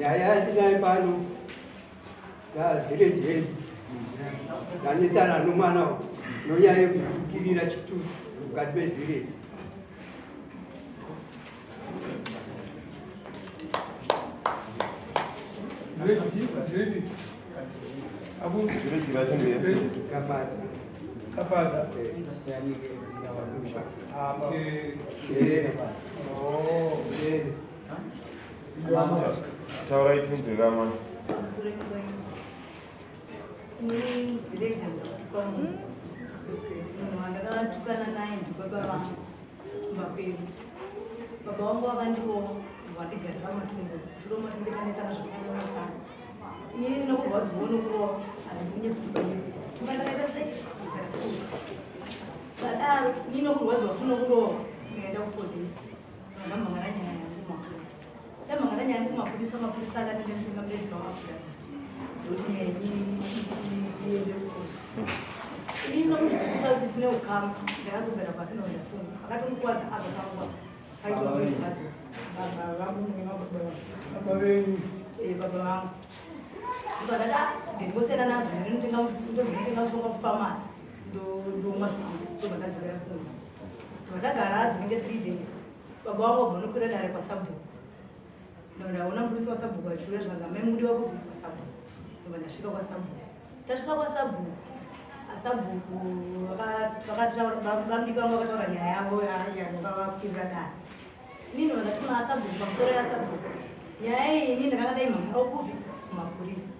nyaya tinaye pano village head danetsana nomwana nonyaya yekutukirira chitutu mukati mevillage. Kapaza. Taura itinzi rama. Ndakatukana naye ndibaba vangu mbapeni. Baba vangu vakandiwo vandigarira matumbu. Zviro matumbu tanetsana zvakatanetsana. Inini ndinokurwadziwa nokurova handinye kutubayiwa. Tukandakaita sei? Sadaro inini ndinokurwadziwa kunokurova ndikaenda kupolisi. Ndamhangana nyaya yangu kumapurisa. Ndamhangana nyaya yangu kumapurisa, mapurisa akati ndinotenga murezi wavafurati. Ndokuti nyaya iende kukoti. Inini ndinokunzwisisa kuti tine ukama ndakazogara pasi ndoendafunga. Akatomukwadza agopangwa. Aitwa kuizvadza. Baba vangu baba venyu. Baba vangu. Ndikadada ndingosiyana nazvo ndinotenga mushonga mufamasi ndomwa ndobva ndadzokera kumba. Tokatagara dzinenge 3 days. Baba wangu wabva nokwira dare kwasabhuku. Ndaona mupurisi wasabhuku achiuya zvanzi amai mudi wako kuri kwasabhuku. Ndobva ndasvika kwasabhuku. Tasvika kwasabhuku. Asabhuku vambika vangu vakataura nyaya yavo yakavakwirira dare. Inini ndobva ndati kuna asabhuku pamusoro yasabhuku. Nyaya iyi inini ndakanga ndaimhangirawo kupi kumapurisa.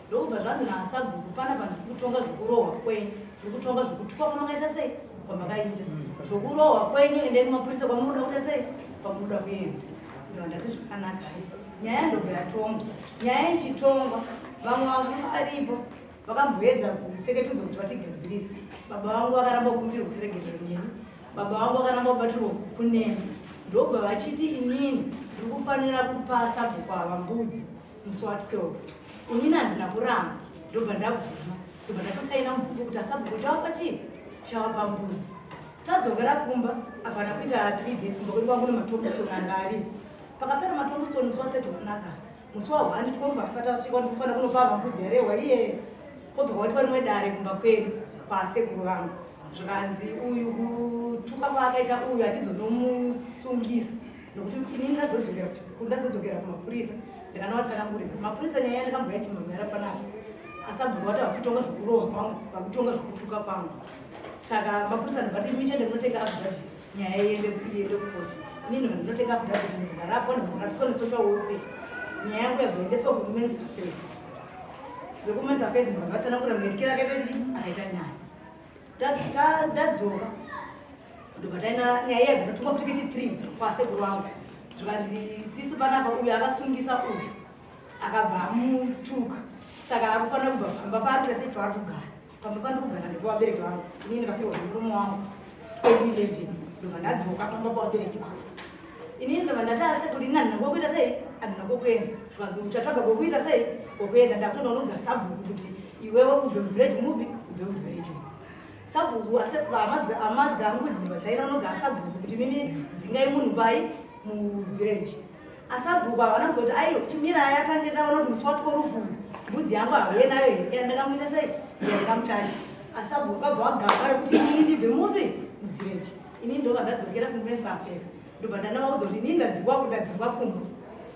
Ndokubva zvanzi naasabhuku panapa ndisi kutonga zvokurohwa kwenyu, ndiri kutonga zvokutukwa kwamakaita sei kwamakaita, zvokurohwa kwenyu endei kumapurisa kwamunoda kuita sei kwamunoda kuenda. Ndobva ndati zvakanaka hai. Nyaya ndobva yatongwa. Nyaya ichitongwa vamwe vangu varipo vakamboedza kutseketudza kuti vatigadzirise. Baba vangu vakaramba kukumbirwa kuregerera mini. Baba vangu vakaramba kubatirwa kunene. Ndobva vachiti inini ndiri kufanira kupa asabhuku ava mbudzi musi wa12. Inini handina kuramba. Ndobva ndabvuma. Ndobva ndatosaina mubhuku kuti asabhuku chawapa chii? Chawapa mbudzi. Tadzokera kumba apana kuita 3 days kumba kuti kwangu nematombstone anga aripo. Pakapera matombstone musi wa31 August. Musi wa1 asati asvika ndikufanira kunopa mambudzi yarehwa iye. Kobva kwaitwa rimwe dare kumba kwedu kwasekuru vangu. Zvikanzi uyu kutuka kwaakaita uyu hatizonomusungisa. Nokuti inini ndazodzokera kumapurisa. Ndikanovatsanangurira. Mapurisa nyaya yandakamboya chimhanyara panapa. Asabhuku vati vasi kutonga zvokurohwa kwangu, vakutonga zvokutuka kwangu. Saka mapurisa ndikati michende ndinotenga affidavit. Nyaya iende kukoti. Inini ndinotenga affidavit ndikarapo ndikarapiswa nesocial welfare. Nyaya yangu yabvoendeswa kuwomen's affairs. Vekumen's affairs ndikavatsanangurira muitikira akaita chii akaita nyaya. Ndadzoka. Ndobva taenda nyaya yabva ndatongwa futi kiti 3 kwasekuru vangu. Zvikanzi sisu panapa uyu akasungisa uyu akabva amutuka. Saka akufanira kubva pamba paari kuita sei paari kugara. Pamba pandiri kugara ndepavabereki vangu. Inini ndikafirwa nemurume wangu 2011. Ndobva ndadzoka pamba pavabereki vangu. Inini ndobva ndati asekuru inini handina kwokuita sei handina kwokuenda. Zvikanzi uchatsvaga kwokuita sei kwokuenda. Ndakutondounudza sabhuku kuti iwewe ubve muvhireji mupi ubve muvhireji mupi. Sabhuku hama dzangu dzimba dzairanodza asabhuku kuti mimi dzingai munhu pai muvhireji. Asabhuku havana kuzoti aiyo chimira yatange taona kuti musi wa12 mbudzi yangu hauye nayo here ndakamuita sei ndakamutanja. Asabhuku akabva wagara kuti inini ndibve mupi muvhireji. Inini ndobva ndadzokera kumen's affairs. Ndobva ndandavaudza kuti inini ndadzingwa kumba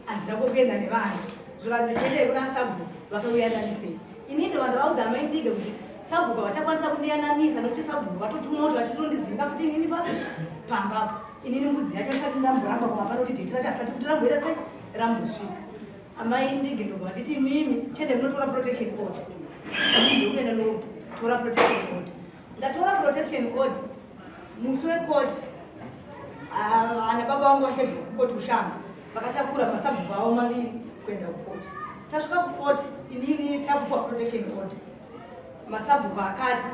handina kwokuenda nevana. Zvikanzi chiendei kuna sabhuku vakauya nanisei. Inini ndobva ndavaudza amai ndige kuti sabhuku havachakwanisa kundiyananisa nokuti sabhuku vatotumwa kuti vachitondidzinga futi inini pamba. Inini mbudzi yacho isati ndamboramba kumapano kuti dhetirati asati futi ramboita sei rambosvika. Amai ndige ndobva nditi mimi chende munotora protection order. Inini ndokuenda notora protection order. Ndatora protection order musi wekoti. Ana baba vangu vachedwa kukoti ushanga. Vakachakura masabhuku avo maviri kuenda kukoti. Tasvika kukoti inini tapuwa protection order. Masabhuku akati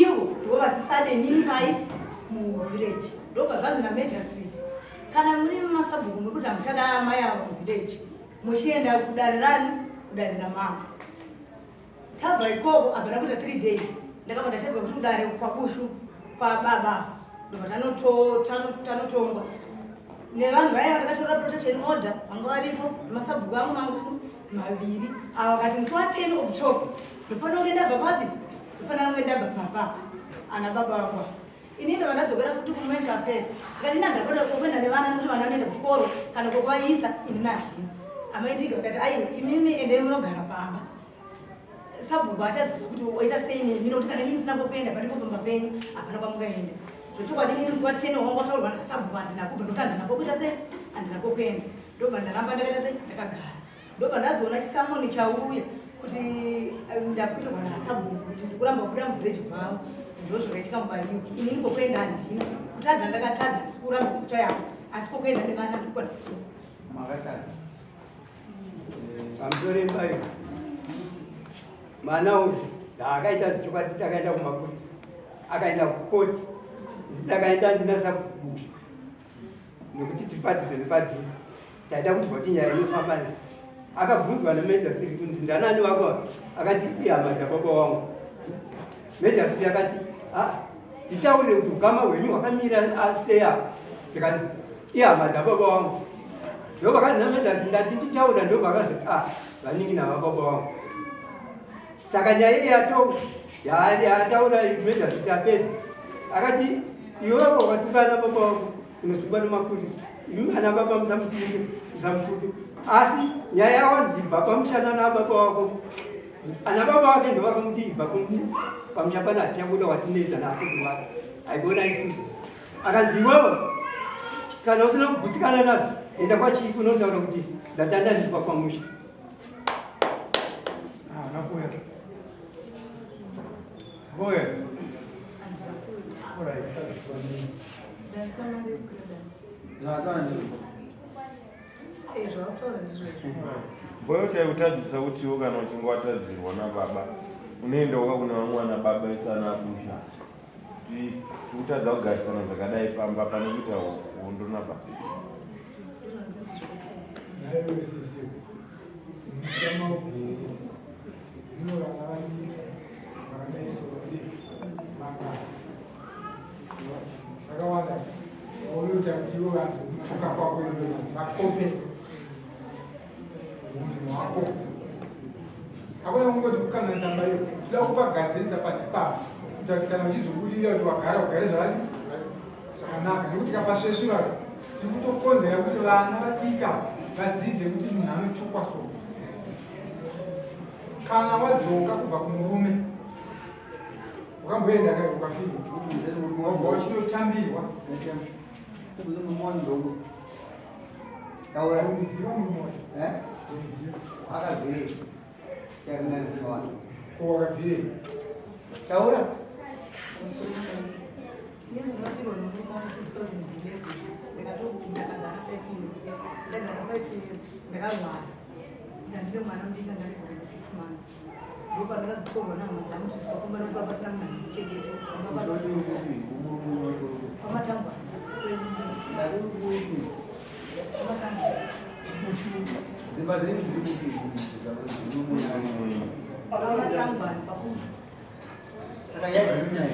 ivo ndivo vasisade nini pai muvhireji. Ndobva zvanzi naMagistrate kana muri mumasabhuku mekuti hamuchada amai avo muvhireji muchienda kudare rani kudare ramama. Tabva ikoko habvana kuita 3 days ndakabva ndachedzwa kuti kudare kwabushu kwababa. Ndobva tanotongwa nevanhu vaya vandakatora protection order vanga varipo nemasabhuku angu mangu maviri akati musi wa10 October ndofanira kuti ndabva papi ndofanira kunge ndabva papa ana baba vakwa ini ndava ndadzokera futi kumwesa pesa ngati ndandapota kuenda nevana nekuti vana vanoenda kuchikoro kana kokwaisa ini nadini amaitika akati aiwa imimi endei munogara pamba sabhuku ataziva kuti oita sei nemi nokuti kana imi musina kupenda padipo pamba penyu hapana kwamungaenda zvochokwadi ini musi wa10 wangu wataurwa nasabhuku handina kubva ndokuti handina pokuita sei handina kopenda ndobva ndaramba ndakaita sei ndakagara ndobva ndazoona chisamoni chauya kuti ndapitirwa nasabhuku kuti ndikuramba kubuda muvhireji kwavo ndozvakaitika mubariwo ini ndikokuenda handina kutadza ndakatadza ndikuramba kucha yavo asi kokuenda nevana ndikwanisiwa makatadza pamusoro embayo mwana uyu zvaakaita zvichokwadi takaenda kumapurisa akaenda kukoti zitakaenda ndinasabhuku nekuti tiri padhuze nepadhuze taida kuti boti nyaya inofamba ne akabvunzwa nemeja siri kunzi ndanani wako akati ihama dzababa wangu meja siri akati titaure kuti ukama hwenyu hwakamira aseya zikanzi ihama dzababa wangu ndopakati nameja siri ndati titaura ndopakazoti vaningi navababa wangu saka nyaya iyi yataura meja siri apedza akati iwewo wakatukana baba wangu unosungwa nemapurisa imi ana baba musamutuki asi nyaya yawanzi ibva pamushana nababa wako ana baba wake ndo vakamuti ibva pamunyapana hatichabuda watinedza nasekuru wake haigona isusu akanzi iwewo kana usina kugutsikana nazo enda kwachifu unotaura kuti ndatandandiswa kwamusha mboyo chaikutadzisa kutiwo kana uchinge watadzirwa nababa unoendawo kuna vamwana baba isana busha kuti tikutadza kugarisana zvakadai pamba pane kuita hondo nababa akawanda oluta kutiwo vantu kutuka kwako vakope munhu wako akuna kungoti kukanganisa mbaiyo tida kupagadzirisa panepapa kuita kuti kana uchizobudira kuti wagara ugare zvakanaka nekuti kapasvesvura tiri kutokonzera kuti vana vadika vadzidze kuti munhu anotukwa so kana wadzoka kubva kumurume ukamboenda kai ukafika wabva wachinotambirwa taura umiziva murume akabvire yakanaisoana ko wakabvire taura ndakagara 5 years ndakarwara ndandine mwana mudika ndarigore 6 months ndopa ndakazotorwa nehama dzangu zvichwa kumba ndokuva pasina munhu andichengete pamatangwana dzimba dzenyu dziri pamatangwana pakuva saka yadzirinyaya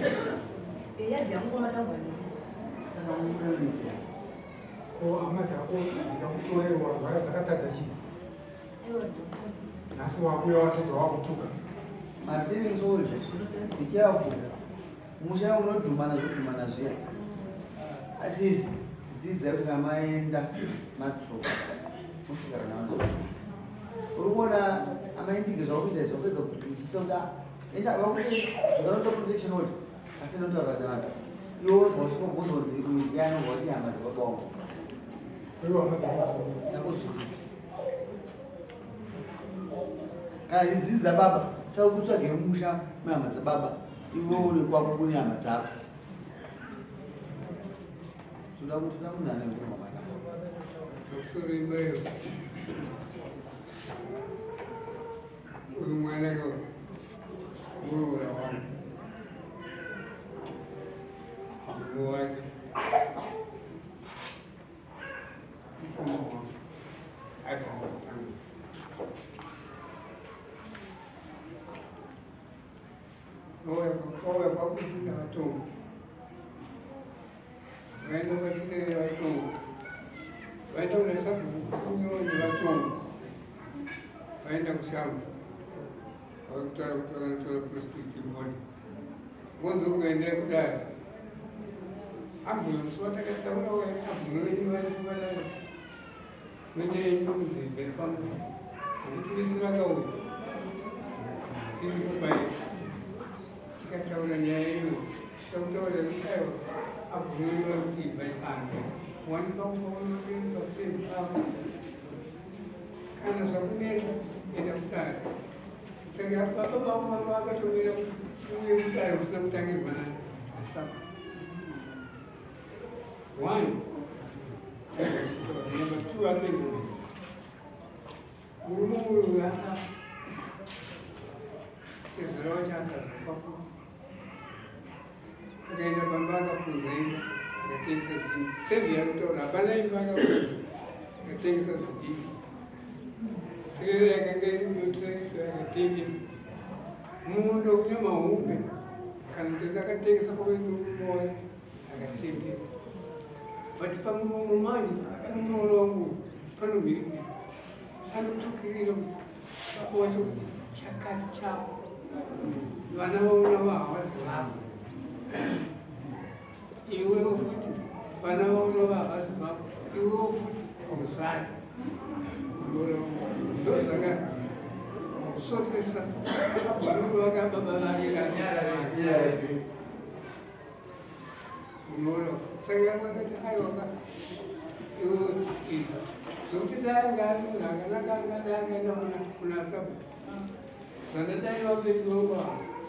yadhi yangu pamatangwana saka mukureunisia ko hama dzako dzikakutorerwa zvaka dzakatadza chii nhasi wakuya watadza wakutuka matinisoje ikiavu musha unodhumana zvodhumana zviya asisi dzidza kuti kamaenda matsoka musvikara nazo uri kuona amaindike zvakuita zvapedza kudzidzisa kuti enda vakuti dzokanota protection order asi notaura zvakanaka iwo vausingobvunza kuti uitiano vauti hama dzakabawa dzakuzvii kana izidzidza baba saka kutsvage musha mehama dzababa iwe uri kwako kune hama dzako toda kuti toda munhu aneuromamana pamusoro embayo uyu mwana muroora wangu murume wake mukoma wangu agamutanga ouya kwakupinda vatongo vaenda vachirere vatongo vaita una sabhuku kunyowa nevatongo waenda kushamba wakutora kutora prostitute mboni mwanzo kuendea kudai ambulance watakataura wewe ambulance wale nende nyuzi belpam tulisema kawo timu bai chikataura nyaya hiyo tutaura leo ambulance wale bai pande one song kana sabuneza enda kudai sasa hapa baba wakatumia huyo kudai usitamtange bana sasa one number two ake murumuru hata chezero cha kafafu akaenda bambaka kunzaina akatengesa zini stendi ya kutora hapana ipaka akatengesa zini sirere yakangeni mutengesa akatengesa mundo unyama umbe kana tenda akatengesa kwekumoya akatengesa but pamuromo manje pamurongo panomiriki anotukirira kuti vabocho kuti chakati chako vana vaona vahavazi vako iwewo futi vana vaona vahavazi vako iwewo futi uzari ndozvaka sotesa abharuru vakababa vake kanyara unoona saka vakati aiwaka iwe iva zokuti daangaangaangaangaenda kuna sabu zandadai vapediwova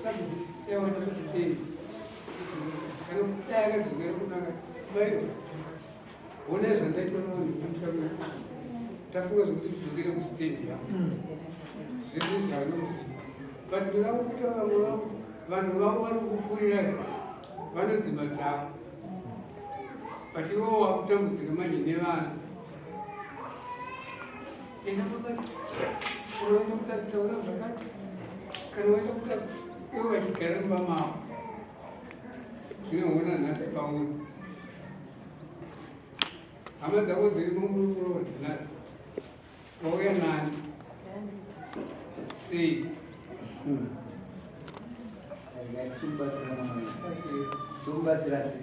sabu yawana pasiteni kana kuti akadzokera kunaka baiwa ona zvandaitonaonemusabu tafunga zvokuti tidzokere kusiteni yavo zvese zvanozi but ndinakukuta vamwe vakuti vanhu vavo vari kufurira vanodzimba dzavo but iwo wakutambudzika manje nevanhu enda pakati unoenda kutataura zvakati kana waenda kutati iwo vachigara mumba mavo zvinoona nhasi pauri hama dzako dziri mumururo nhasi wauya nani sei tomubatsira sei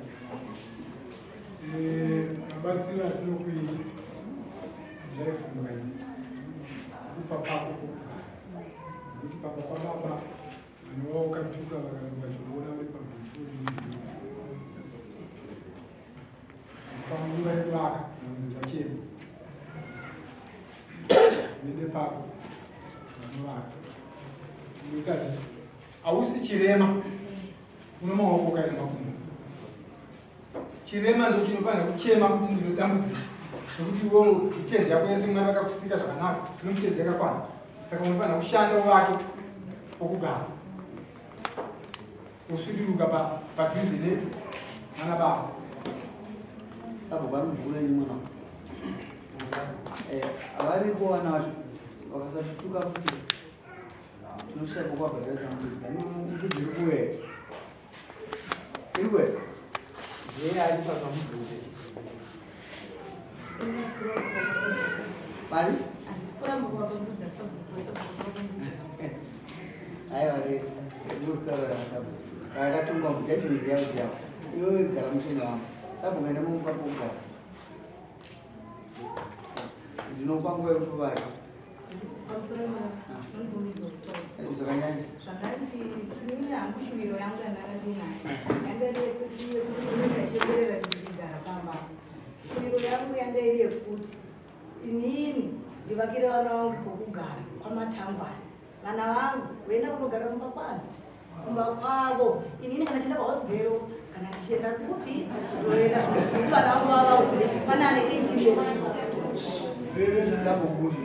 mabatsiro atinokuita zvaifungai kupa pako pokugara nokuti papa pababa vanova ukatuka vakanonga chokuona uri pabhifuri panguva yekuvaka munzi wachena ende pako vanovaka usati hausi chirema uno maoko kaina makumbo chirema ndo chinofanira kuchema kuti ndinodambudzika nokuti iwewo mitezo yako yese mwana akakusika zvakanaka ino mitezo yakakwana saka unofanira kushanda wake pokugara usudiruka padhuze nevana bavo sabo vanomvura nyimwana avariko vana vacho vakasatutuka futi tinoshaika kwabhadharisa mbudzi mbudzi iri kuwera iri kuwera yeye alipapa mudhuze pari aiwa musitaurira sabo rakatumba kuti achinoziva kuti yavo iwe gara muchino wamo sabo ukaenda mumba pokugara ndinokwanguva yekuti uvari zvakanyanya zvakandihambushuviro yangu yandakadinayo yanga iri yesekuiyekuiaiteerera ndikigara pamba shuviro yangu yanga iri yekuti inini ndivakire vana vangu pokugara kwamatangwana vana vangu voenda kunogara kumba kwano kumba kwavo inini kana tienda kwahosigero kana tichienda kupi oenda kuti vana vangu vavaule pana ane 18 years saboburi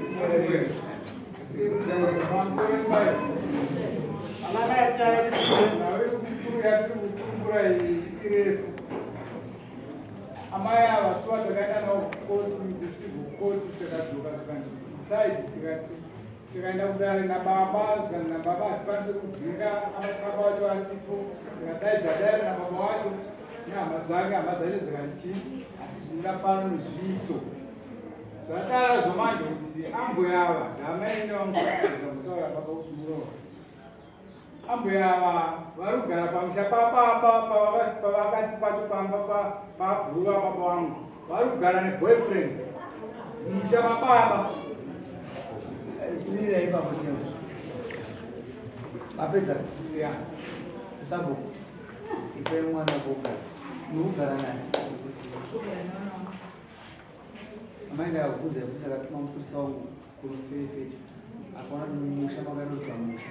amai ava suva takaenda navo kukoti kucivil koti takadzoka zvikanzi decide tikati tikaenda kudare nababa zvikanzi nababa hatikwanisi kudzinga baba wacho asipo tikadaidza dare nababa wacho nehama dzake hama dzacho dzikati chii zvingafana nezviito Zatara zomanje kuti ambuya ava ndamaenda mutaura baba uduro. Ambuya ava vari kugara pamusha papaba pavakati pacho pamba pabhurura baba vangu. Vari kugara neboyfriend musha mababa. Chimira ipapo cheo. Mapedza. Yeah. Sambo. Ipe mwana boka. Nugara naye. Amaenda akubvunza kuti akatuma mupurisa wangu kurufefeti akaona musha makarudza musha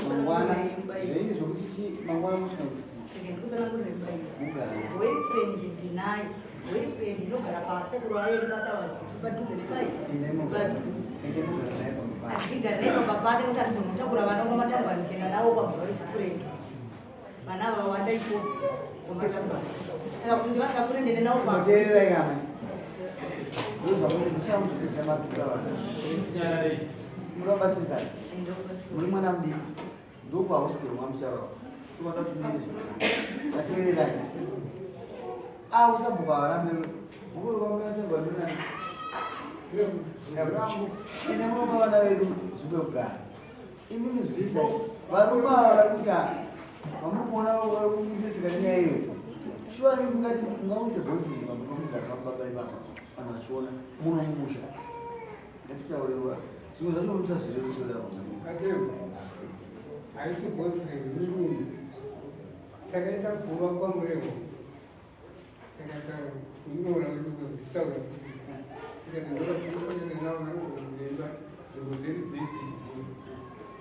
mangwana zvaini zvokuti mangwana musina boyfriend ndinayo boyfriend inogara pasekuru ayo padhuze nepaitiatigara naye pababa ake kuti andizomutakura vana kwamatangwa ndichenda navo kwabhoisi friend vana ava wandaicho kwamatangwa saka kuti ndivatakure ndende navo pateererai kama ndozvakuti matuka munobatsirikana muri mwana mudiki ndokwausikeomwa mucharo tinoda kutumire ateererai usabhuka varambe bhuku rikwamuyatengwa ndonani ene munopa vana vedu zvekugara imini zvisa varuma varakuita vamurikuona varikudetseka nenyaya iyo shuwa mungati mungawise boyfriend pamugara pambaba ipapa kana achiona muno mumusha ngatitaurewa zvimwe zvacho musazvirerusoda haisi boyfriend ndinini takaita kuva kwamurevo takaita kunyora kusaura tikatindokaaaaaaemba zvokozeri dzeki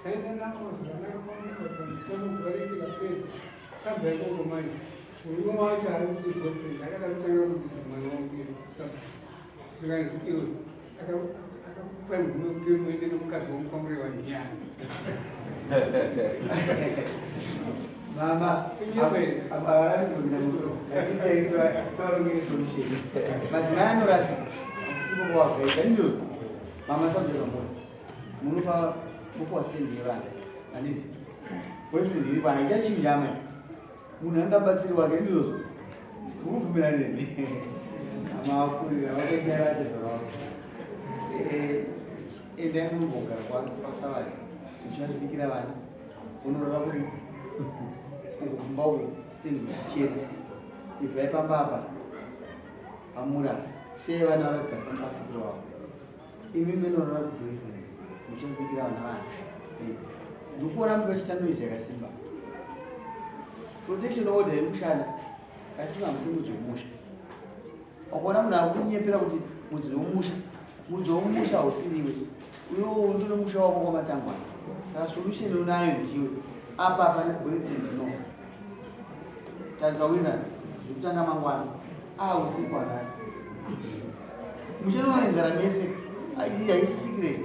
taita navo zvakanaka kwamurevaaaaaapedza tabvaikokomai urume wacho ari kuti boyfriend akada kutanga kuti mwana wangu zvikanzi akakupa mvume kuti muende nomukadzi womukwamureva nyaya mama avaravizonaaaaaaarungire solution madzimai anorasa asikuwagaita ndizvo mama sauzezvamuna munopa mupowastendi yevana handiti boyfriend iri pana ichachinja amai munhu anoda mubatsiri wake ndizvozvo mukubvumira neni amakurira vakenyairate zvaravo endai munombogara kwasavacha muchinatibikira vana unorora kuri kumba uku stendi kuchichena ibvai pambapa amura sei vana varagara pamubasikiro wavo imi menorora kuboyfriend muchinobikira vana vana ndikuona mukachitanoizi yakasimba protection order yemushana kasimba musi mudzi womusha wakaona munhu ari kunyepera kuti mudzi womusha mudzi womusha hausiriwe uyo ndino musha wako kwamatangwana saka solution unayo ndiwe apa pane boyfriend no tadza winana zvekutanga mangwana usiku anasi muchinoonenzera mese haisi secret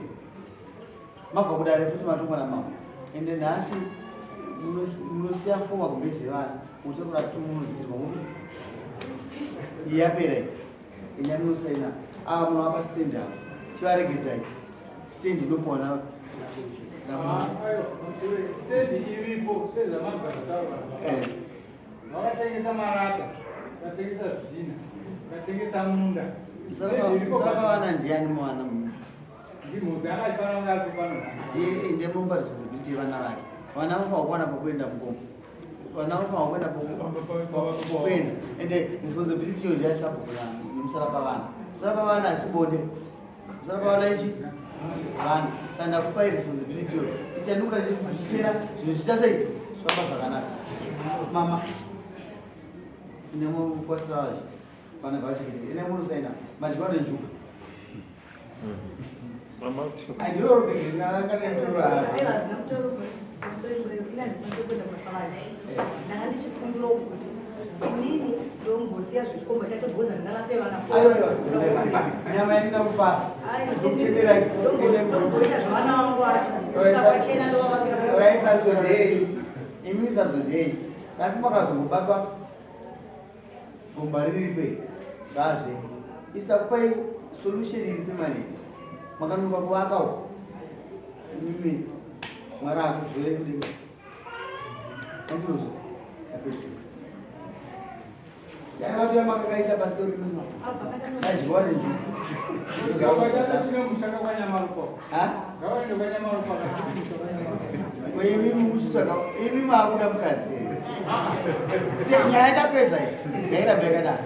mabva kudare futi matongwana mama ende nhasi munosiya foma kumbeze vana mutakura tumunodzirwa mu yapera enya munosaina munovapa stendi apo chivaregedzai stendi inopona namusha stendi iripo sezvamabvataura vakatengesa marata vakatengesa zvidhina vakatengesa munda musarapa vana ndiani mwana ndimuzi akafanana nacho pano ndiye munopa responsibility yevana vake vana vafa kuwana pokuenda mukombo vana vafa kuenda pokuenda ende responsibility iyo ndiyaisabhukura nemusarapa vana musarapa vana harisibonde musarapa vana ichi vana saka ndakupai responsibility iyo ichandikura chichena zvinhu zviita sei zvifamba zvakanaka mama ine mukwasiravachi vana vachikiti ine munosaina madyiwa nenjuka ndanga ndichikumbira kuti inini ndongosiya zvichikomba chatobhoza ndingalase vana nyama yaina kufa ndongoita zvavana vangu vachoachena raisatodei imi satodei asi makazongobatwa gomba riripe zvazve isita kupai solution iri permanent makanoka kuvakawo mimi mwari akuzore kudii andizvo apedzi Dai watu ya makakaisa basi kwa nini? Najibone nje. mushaka kwa nyama ruko. Ha? Gawa ndo kwa nyama ruko. Kwa hiyo mimi mkusaka, mimi maakuda mkatsi. Si nyaya tapedza hii. Ngaira beka da.